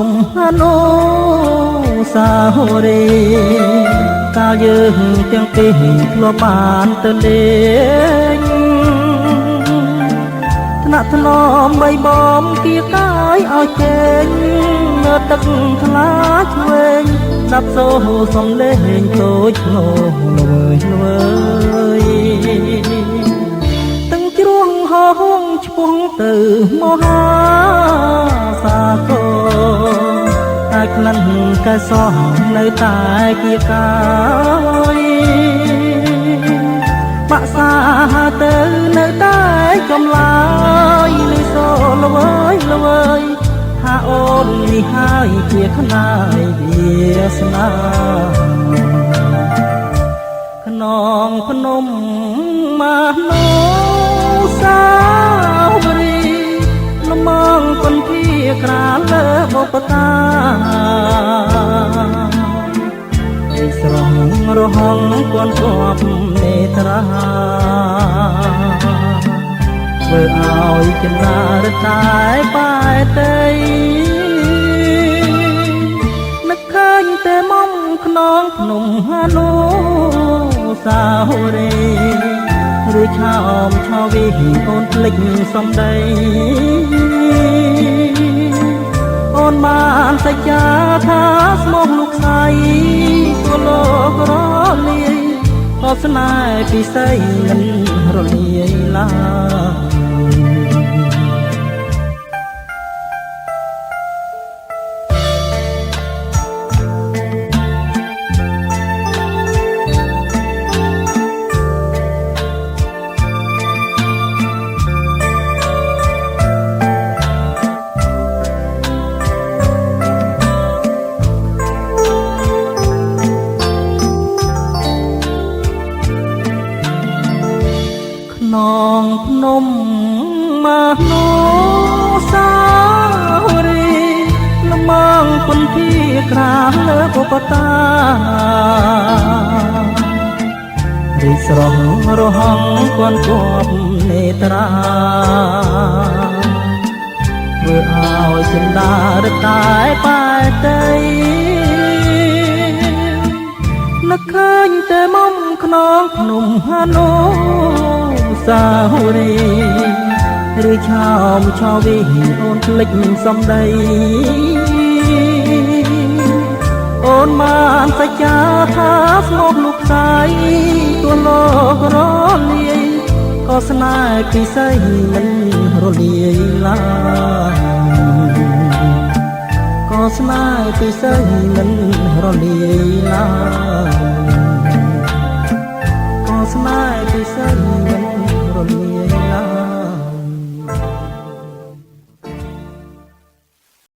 มอนุสาวรีย์កាលយើងទាំងពីរធ្លាប់បានទៅលេងថ្នាក់ថ្នមបីបំគៀកាយឲ្យចេញមើលទឹកថ្លាឆ្វេងដាប់សូរសំលេងតូចធ្នោល្វើយល្វើយទាំងជ្រួងហោហងឆ្ពងទៅមហាសាគរតែក្លិនកែសោះនៅតែគៀកាយបាក់សាទៅនៅតែកំឡាយលឺសូរល្វើយល្វើយថាអូននេះហើយជាខ្នាយវាសនាខ្នងភ្នំមនោសាវរីយ៍លំងពន្ធាក្រាលលើបុព្វតាឯស្រងរហងគន់គប់នេត្រាធ្វើឲ្យចិន្តារតែបែតីនឹកឃើញតែមុំខ្នងភ្នំហនុសាវរីយ៍រួចឆោមឆោវីអូនភ្លេចសំដីអូនបានសច្ចាថាស្មោះលោកស្រីក៏លោករលាយក៏ស្នេហ៍ពិសីមិនរលាយឡើយនងភ្នំមនោសាវរីយ៍លំងពន្ធាក្រាលលើបុព្វតារីស្រងរហងគន់គប់នេត្រាធ្វើឲ្យចិន្តារតែបែតីនឹកឃើញតែមុំខ្នងភ្នំហនុសាវរីយ៍ឬឆោមឆោវីអូនភ្លេចសំដីអូនបានសច្ចាថាស្មោះលោកស្រីទោះលោករលាយក៏ស្នេហ៍ពិសីមិនរលាយឡើយក៏ស្នេហ៍ពិសីមិនរលាយឡើយក៏ស្នេហ៍ពិសី